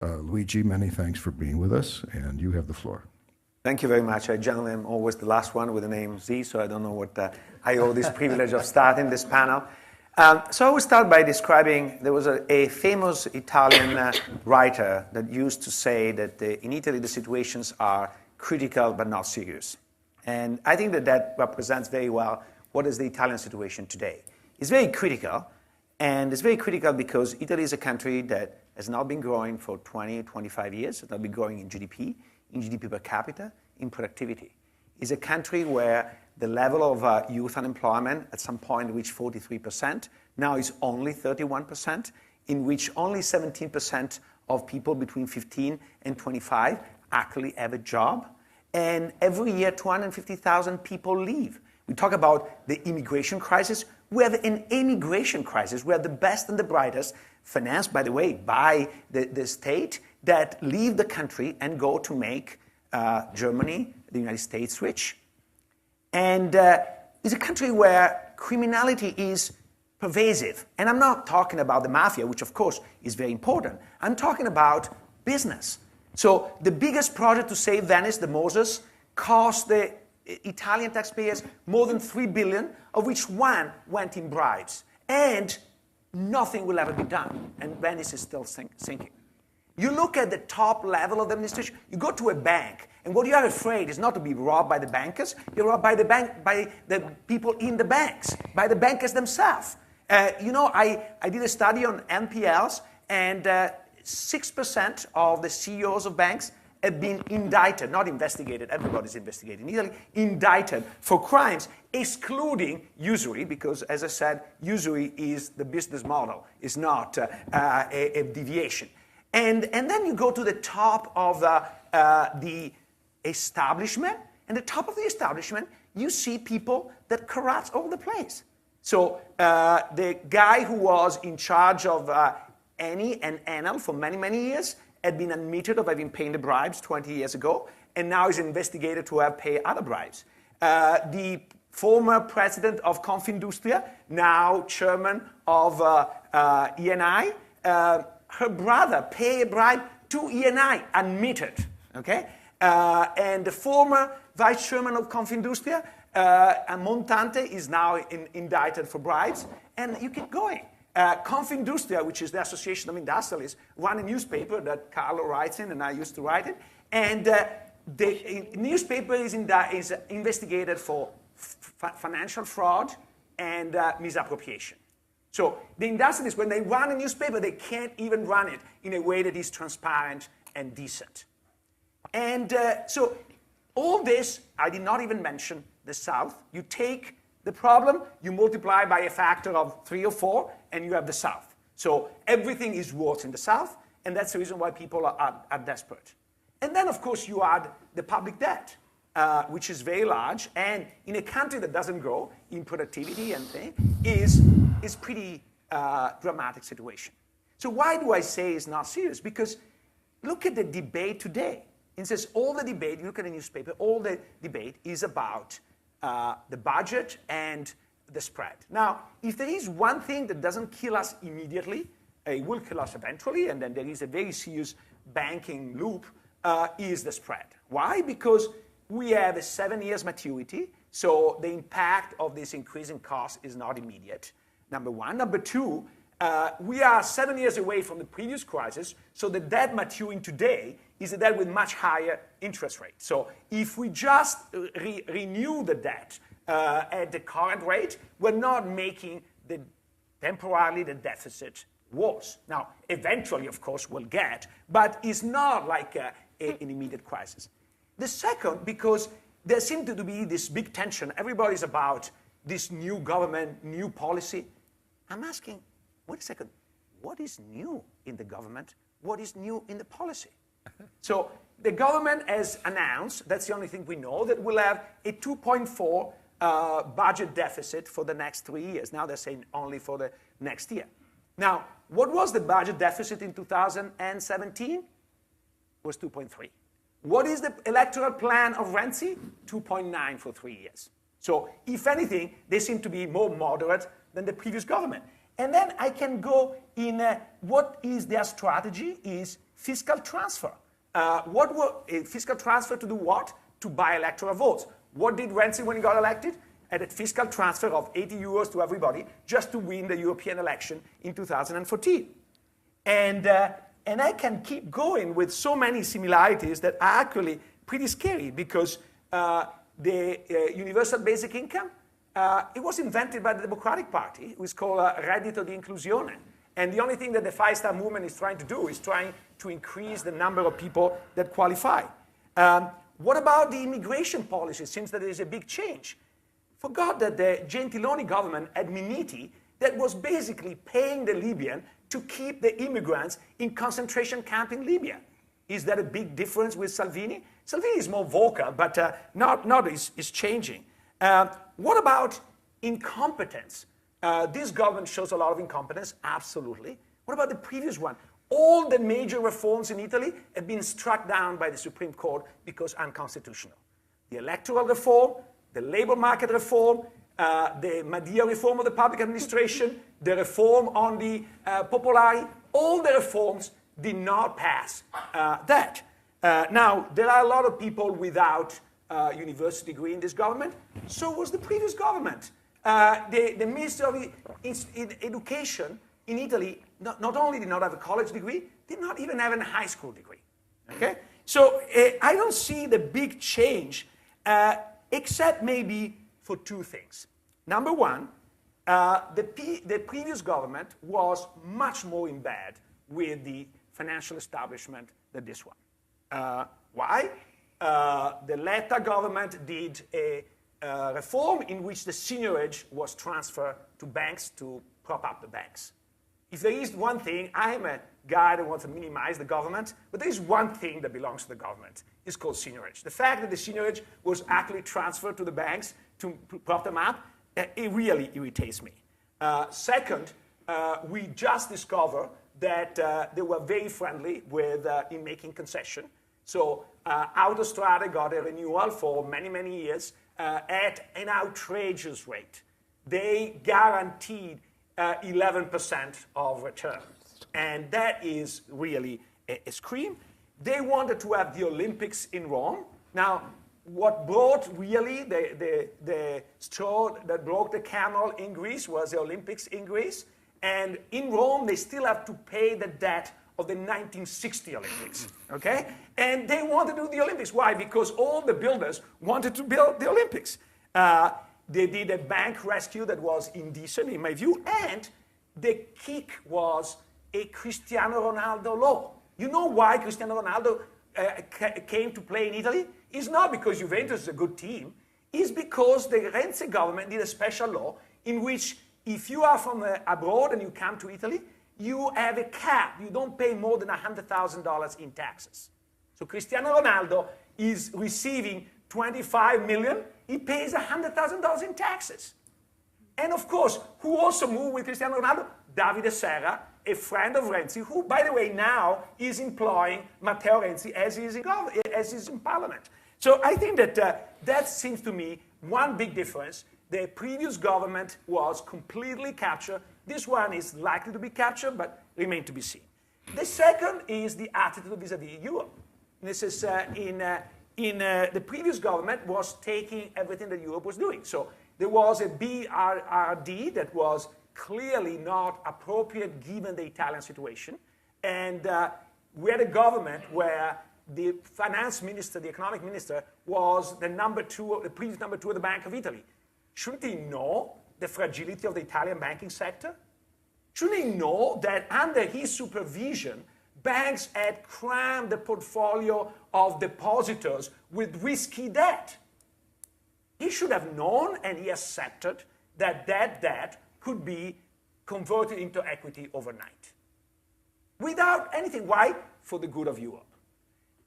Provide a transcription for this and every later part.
Luigi, many thanks for being with us, and you have the floor. Thank you very much. I generally am always the last one with the name Z, so I don't know what I owe this privilege of starting this panel. So I will start by describing, there was a famous Italian writer that used to say that in Italy the situations are critical but not serious. And I think that represents very well what is the Italian situation today. It's very critical, and it's very critical because Italy is a country that has not been growing for 20, 25 years. It's not been growing in GDP per capita, in productivity. It's a country where the level of youth unemployment at some point reached 43%. Now is only 31%, in which only 17% of people between 15 and 25 actually have a job. And every year, 250,000 people leave. We talk about the immigration crisis. We have an immigration crisis. We are the best and the brightest, financed, by the way, by the state, that leave the country and go to make Germany, the United States, rich. And it's a country where criminality is pervasive. And I'm not talking about the mafia, which of course is very important. I'm talking about business. So the biggest project to save Venice, the Moses, cost the Italian taxpayers more than 3 billion, of which 1 went in bribes. And nothing will ever be done. And Venice is still sinking. You look at the top level of the administration, you go to a bank, and what you are afraid is not to be robbed by the bankers, you're robbed by the people in the banks, by the bankers themselves. I did a study on NPLs, and 6% of the CEOs of banks have been indicted, not investigated, everybody's investigated in Italy, indicted for crimes, excluding usury, because as I said, usury is the business model, is not a deviation. And then you go to the top of the establishment, and the top of the establishment, you see people that corrupt all the place. So the guy who was in charge of Eni and Enel for many, many years had been admitted of having paid the bribes 20 years ago, and now is investigated to have paid other bribes. The former president of Confindustria, now chairman of Eni, her brother paid a bribe to Eni, admitted, okay? And the former vice chairman of Confindustria, Montante, is now indicted for bribes, and you keep going. Confindustria, which is the Association of Industrialists, run a newspaper that Carlo writes in, and I used to write it, and the newspaper is investigated for financial fraud and misappropriation. So the industrialists, when they run a newspaper, they can't even run it in a way that is transparent and decent. And so all this, I did not even mention the South. You take the problem, you multiply by a factor of 3 or 4, and you have the South. So everything is worse in the South, and that's the reason why people are desperate. And then, of course, you add the public debt, which is very large, and in a country that doesn't grow in productivity and things, is pretty dramatic situation. So why do I say it's not serious? Because look at the debate today. It says all the debate, you look at the newspaper, all the debate is about the budget and the spread. Now, if there is one thing that doesn't kill us immediately, it will kill us eventually, and then there is a very serious banking loop, is the spread. Why? Because we have a 7 years maturity, so the impact of this increasing cost is not immediate, number one. Number two, we are 7 years away from the previous crisis, so the debt maturing today is a debt with much higher interest rate. So if we just renew the debt at the current rate, we're not making temporarily the deficit worse. Now, eventually, of course, we'll get, but it's not like an immediate crisis. The second, because there seems to be this big tension. Everybody's about this new government, new policy. I'm asking, wait a second, what is new in the government? What is new in the policy? So the government has announced, that's the only thing we know, that we'll have a 2.4 budget deficit for the next 3 years. Now they're saying only for the next year. Now, what was the budget deficit in 2017? It was 2.3. What is the electoral plan of Renzi? 2.9 for 3 years. So if anything, they seem to be more moderate than the previous government. And then I can go in what is their strategy is fiscal transfer. A fiscal transfer to do what? To buy electoral votes. What did Renzi when he got elected? Had a fiscal transfer of 80 euros to everybody just to win the European election in 2014. And I can keep going with so many similarities that are actually pretty scary because the universal basic income, it was invented by the Democratic Party. It was called reddito di inclusione. And the only thing that the Five Star Movement is trying to do is trying to increase the number of people that qualify. What about the immigration policy, since there is a big change? Forgot that the Gentiloni government had Minniti that was basically paying the Libyan to keep the immigrants in concentration camp in Libya. Is that a big difference with Salvini? Salvini is more vocal, but not is changing. What about incompetence? This government shows a lot of incompetence, absolutely. What about the previous one? All the major reforms in Italy have been struck down by the Supreme Court because unconstitutional. The electoral reform, the labor market reform, the Madia reform of the public administration, the reform on the Popolari, all the reforms did not pass that. Now, there are a lot of people without university degree in this government. So was the previous government. The Minister of Education in Italy not only did not have a college degree, did not even have a high school degree. Okay? So I don't see the big change, except maybe for two things. Number one, the previous government was much more in bed with the financial establishment than this one. Why? The Letta government did a reform in which the seigniorage was transferred to banks to prop up the banks. If there is one thing, I am a guy that wants to minimize the government, but there is one thing that belongs to the government. It's called seigniorage. The fact that the seigniorage was actually transferred to the banks to prop them up, it really irritates me. Second, we just discovered that they were very friendly with in making concession. So Autostrade got a renewal for many, many years at an outrageous rate. They guaranteed 11% of return. And that is really a scream. They wanted to have the Olympics in Rome. Now, what brought really the straw that broke the camel in Greece was the Olympics in Greece. And in Rome, they still have to pay the debt of the 1960 Olympics, okay? And they wanted to do the Olympics. Why? Because all the builders wanted to build the Olympics. They did a bank rescue that was indecent, in my view, and the kick was a Cristiano Ronaldo law. You know why Cristiano Ronaldo came to play in Italy? It's not because Juventus is a good team. It's because the Renzi government did a special law in which if you are from abroad and you come to Italy, you have a cap. You don't pay more than $100,000 in taxes. So Cristiano Ronaldo is receiving 25 million. He pays $100,000 in taxes. And of course, who also moved with Cristiano Ronaldo? Davide Serra, a friend of Renzi, who, by the way, now is employing Matteo Renzi as he is in parliament. So I think that that seems to me one big difference. The previous government was completely captured. This one is likely to be captured, but remains to be seen. The second is the attitude vis-à-vis Europe. This is the previous government was taking everything that Europe was doing. So there was a BRRD that was clearly not appropriate given the Italian situation. And we had a government where the finance minister, the economic minister, was the previous number two of the Bank of Italy. Shouldn't he know the fragility of the Italian banking sector? Shouldn't he know that under his supervision, banks had crammed the portfolio of depositors with risky debt? He should have known, and he accepted, that that debt could be converted into equity overnight. Without anything. Why? For the good of Europe.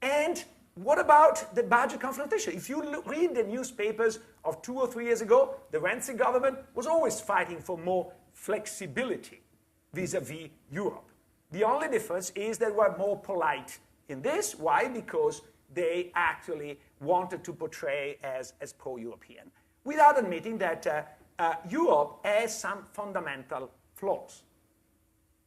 And what about the budget confrontation? If you read the newspapers of 2 or 3 years ago, the Renzi government was always fighting for more flexibility vis-à-vis Europe. The only difference is they were more polite in this. Why? Because they actually wanted to portray as pro-European, without admitting that Europe has some fundamental flaws.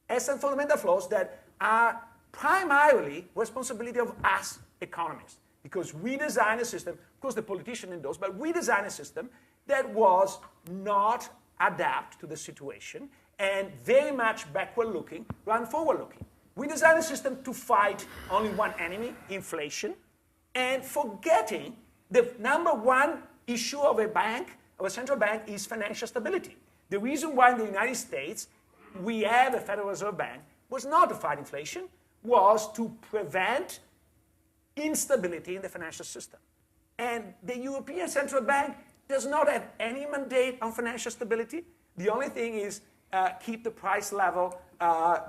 Has some fundamental flaws that are primarily responsibility of us economists, because we designed a system, of course the politician endorsed, but we designed a system that was not adapt to the situation and very much backward-looking rather than forward-looking. We designed a system to fight only one enemy, inflation, and forgetting the number one issue of a bank, of a central bank, is financial stability. The reason why in the United States we have a Federal Reserve Bank was not to fight inflation, was to prevent instability in the financial system. And the European Central Bank does not have any mandate on financial stability. The only thing is keep the price level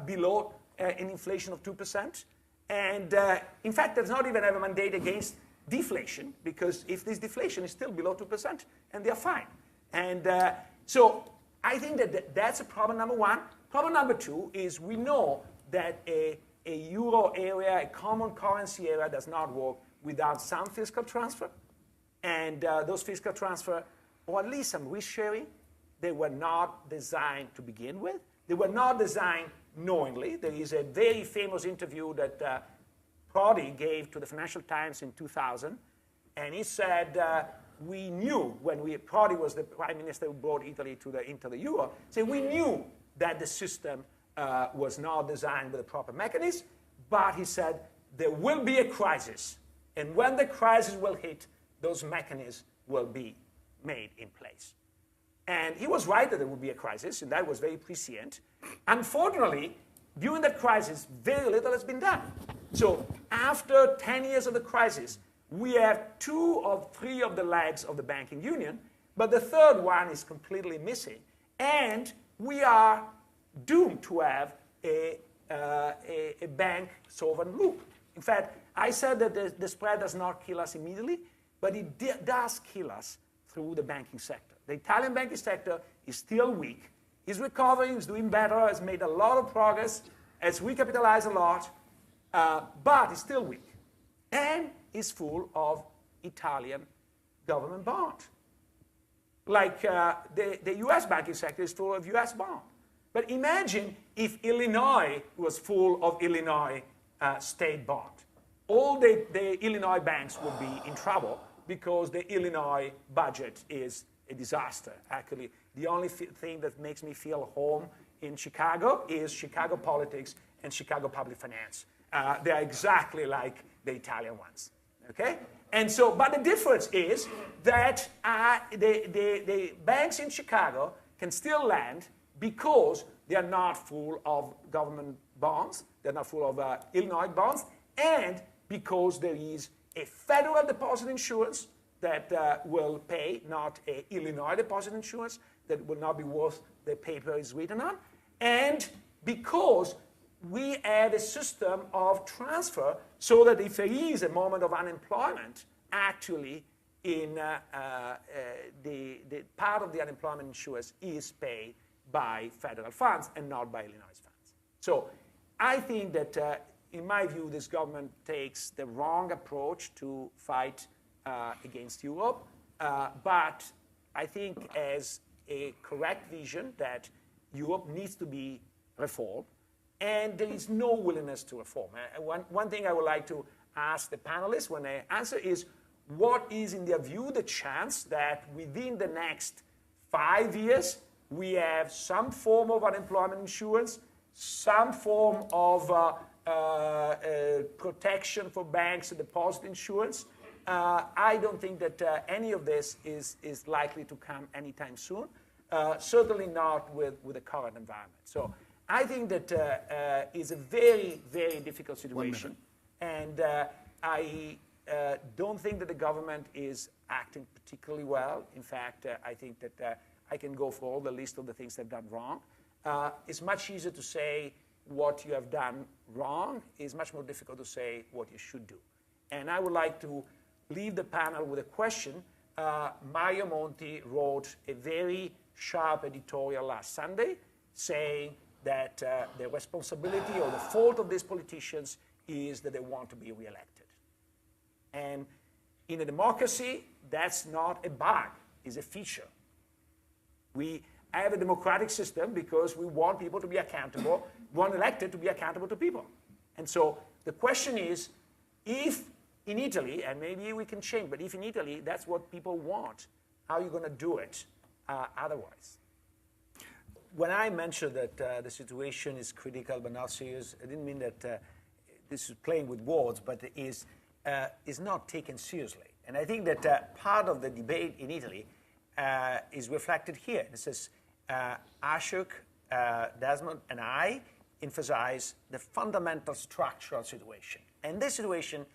below an inflation of 2%. And in fact, does not even have a mandate against deflation, because if this deflation is still below 2%, and they're fine. And so I think that that's a problem number one. Problem number two is we know that a euro area, a common currency area, does not work without some fiscal transfer. And those fiscal transfer, or at least some risk sharing, they were not designed to begin with. They were not designed knowingly. There is a very famous interview that Prodi gave to the Financial Times in 2000, and he said, we knew when Prodi was the prime minister who brought Italy into the euro, so we knew that the system was not designed with a proper mechanism, but he said, there will be a crisis, and when the crisis will hit, those mechanisms will be made in place. And he was right that there would be a crisis, and that was very prescient. Unfortunately, during that crisis, very little has been done. So after 10 years of the crisis, we have 2 of 3 of the legs of the banking union, but the third one is completely missing. And we are doomed to have a bank sovereign loop. In fact, I said that the spread does not kill us immediately, but it does kill us through the banking sector. The Italian banking sector is still weak, is recovering, is doing better, has made a lot of progress, has recapitalized a lot, but it's still weak, and is full of Italian government bonds. Like the US banking sector is full of US bonds. But imagine if Illinois was full of Illinois state bonds. All the Illinois banks would be in trouble because the Illinois budget is a disaster. Actually, the only thing that makes me feel home in Chicago is Chicago politics and Chicago public finance. They are exactly like the Italian ones, okay? And so, but the difference is that the banks in Chicago can still lend because they are not full of government bonds, they're not full of Illinois bonds, and because there is a federal deposit insurance that will pay, not a Illinois deposit insurance that will not be worth the paper it's written on, and because we have a system of transfer so that if there is a moment of unemployment, actually in the part of the unemployment insurance is paid by federal funds and not by Illinois funds. So I think that, in my view, this government takes the wrong approach to fight against Europe, but I think has a correct vision that Europe needs to be reformed, and there is no willingness to reform. One thing I would like to ask the panelists when they answer is, what is, in their view, the chance that within the next 5 years we have some form of unemployment insurance, some form of protection for banks and deposit insurance? I don't think that any of this is likely to come anytime soon, certainly not with the current environment. So I think that is a very, very difficult situation. And I don't think that the government is acting particularly well. In fact, I think that I can go for all the list of the things they've done wrong. It's much easier to say what you have done wrong. It's much more difficult to say what you should do. And I would like to leave the panel with a question. Mario Monti wrote a very sharp editorial last Sunday saying that the responsibility or the fault of these politicians is that they want to be reelected. And in a democracy, that's not a bug, it's a feature. We have a democratic system because we want people to be accountable, we want elected to be accountable to people. And so the question is, if in Italy, and maybe we can change, but if in Italy that's what people want, how are you going to do it otherwise? When I mentioned that the situation is critical but not serious, I didn't mean that this is playing with words, but it is not taken seriously. And I think that part of the debate in Italy is reflected here. This is Ashok, Desmond, and I emphasize the fundamental structural situation. And this situation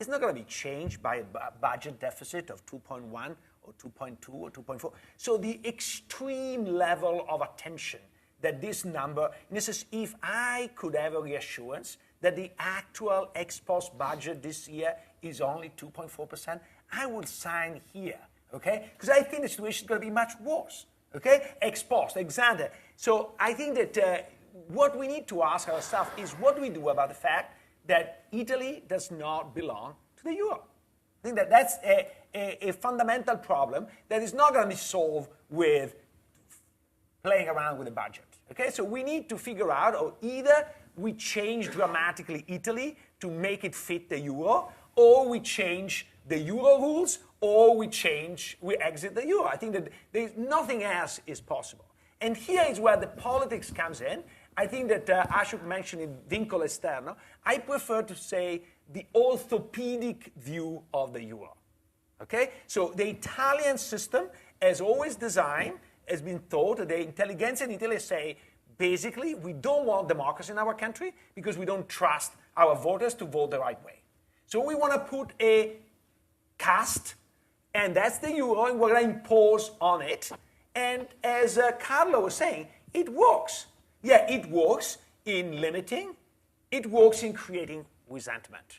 is not going to be changed by a budget deficit of 2.1 or 2.2 or 2.4. So the extreme level of attention that this number, and this is if I could have a reassurance that the actual ex-post budget this year is only 2.4%, I would sign here, okay? Because I think the situation is going to be much worse, okay? Ex-post, ex-ante. So I think that what we need to ask ourselves is what do we do about the fact that Italy does not belong to the euro? I think that that's a fundamental problem that is not going to be solved with playing around with the budget. Okay, so we need to figure out, or either we change dramatically Italy to make it fit the euro, or we change the euro rules, or we exit the euro. I think that nothing else is possible. And here is where the politics comes in. I think that Ashok mentioned in vincolo esterno. I prefer to say the orthopedic view of the euro. Okay? So the Italian system, as always designed, has been thought, the intelligentsia in Italy say, basically, we don't want democracy in our country because we don't trust our voters to vote the right way. So we want to put a caste, and that's the euro, and we're going to impose on it. And as Carlo was saying, it works. Yeah, it works in limiting. It works in creating resentment.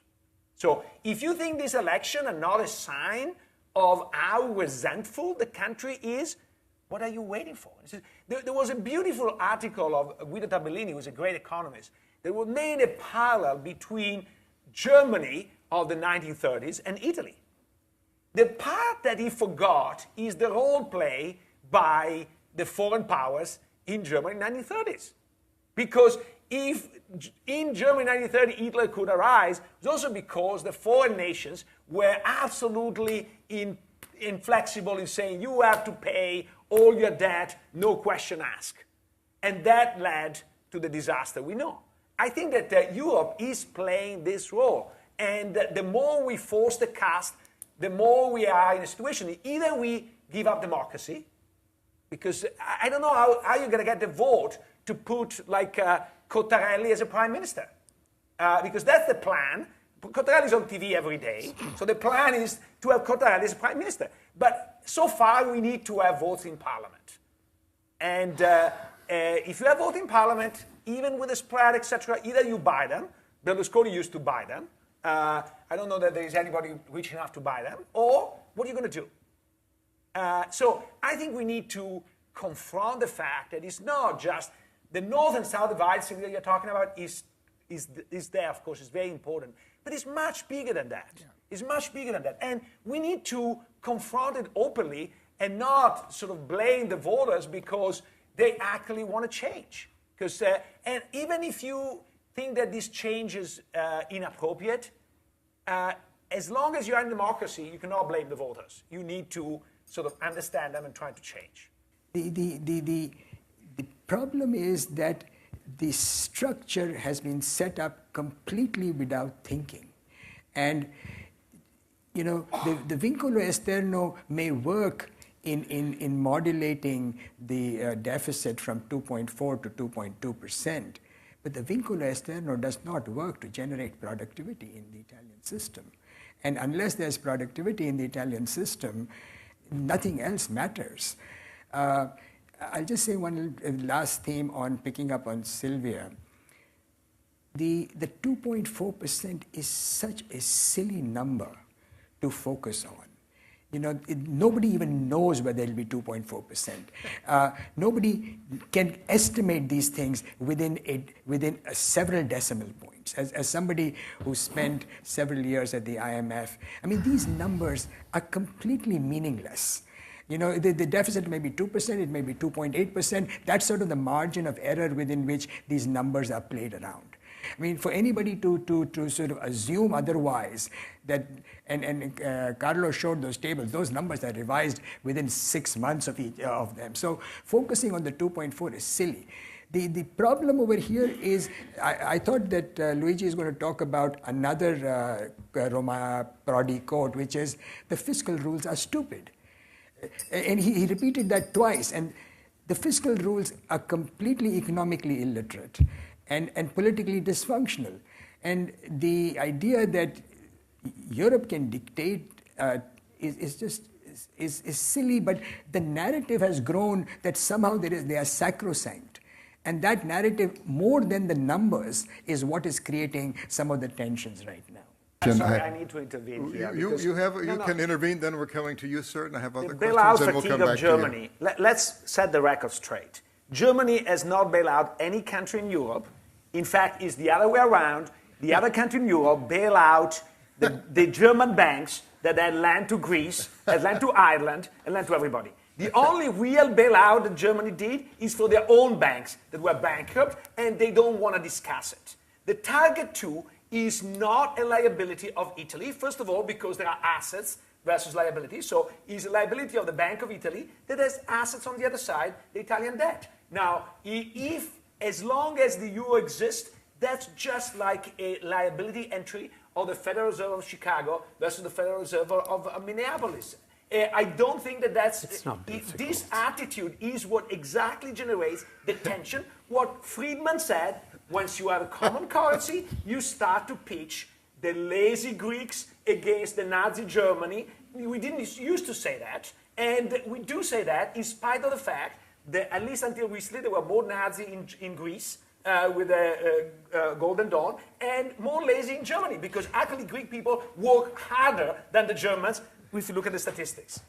So if you think this election are not a sign of how resentful the country is, what are you waiting for? There was a beautiful article of Guido Tabellini, who was a great economist, that made a parallel between Germany of the 1930s and Italy. The part that he forgot is the role play by the foreign powers in Germany in the 1930s. Because if in Germany in 1930 Hitler could arise, it was also because the foreign nations were absolutely inflexible in saying you have to pay all your debt, no question asked. And that led to the disaster we know. I think that Europe is playing this role. And the more we force the caste, the more we are in a situation. Either we give up democracy, because I don't know how you're going to get the vote to put like Cottarelli as a prime minister. Because that's the plan. Cottarelli's on TV every day, so the plan is to have Cottarelli as a prime minister. But so far, we need to have votes in parliament. And if you have votes in parliament, even with a spread, etc., either you buy them, Berlusconi used to buy them, I don't know that there is anybody rich enough to buy them, or what are you going to do? So I think we need to confront the fact that it's not just the north and south divide that you're talking about is there, of course, it's very important, but it's much bigger than that. Yeah. It's much bigger than that. And we need to confront it openly and not sort of blame the voters because they actually want to change. Because and even if you think that this change is inappropriate, as long as you're in democracy, you cannot blame the voters. You need to sort of understand them and try to change. The problem is that the structure has been set up completely without thinking. And, you know, the vincolo esterno may work in modulating the deficit from 2.4 to 2.2%, but the vincolo esterno does not work to generate productivity in the Italian system. And unless there's productivity in the Italian system, nothing else matters. I'll just say one last theme on picking up on Sylvia. The 2.4% is such a silly number to focus on. You know, nobody even knows whether it'll be 2.4%. Nobody can estimate these things within several decimal points. As somebody who spent several years at the IMF, I mean, these numbers are completely meaningless. You know, the deficit may be 2%, it may be 2.8%. That's sort of the margin of error within which these numbers are played around. I mean, for anybody to sort of assume otherwise, that, and Carlos showed those tables, those numbers are revised within 6 months of each of them. So focusing on the 2.4 is silly. The problem over here is, I thought that Luigi is going to talk about another Prodi quote, which is, the fiscal rules are stupid. And he repeated that twice. And the fiscal rules are completely economically illiterate and politically dysfunctional. And the idea that Europe can dictate is silly, but the narrative has grown that somehow they are sacrosanct. And that narrative, more than the numbers, is what is creating some of the tensions right now. Sorry, I need to intervene here. You can intervene, then we're coming to you, sir, and I have other The questions, bailout and we'll fatigue come of back Germany. Let's set the record straight. Germany has not bailed out any country in Europe. In fact, it's the other way around. The other country in Europe bail out the German banks that then lend to Greece, that lend to Ireland, and lend to everybody. The only real bailout that Germany did is for their own banks that were bankrupt, and they don't want to discuss it. The target 2 is not a liability of Italy, first of all, because there are assets versus liability. So it's a liability of the Bank of Italy that has assets on the other side, the Italian debt. Now, as long as the euro exists, that's just like a liability entry of the Federal Reserve of Chicago versus the Federal Reserve of Minneapolis. I don't think that this attitude is what exactly generates the tension. What Friedman said, once you have a common currency, you start to pitch the lazy Greeks against the Nazi Germany. We didn't used to say that, and we do say that in spite of the fact that, at least until recently, there were more Nazi in Greece with the Golden Dawn, and more lazy in Germany, because actually Greek people work harder than the Germans if you look at the statistics.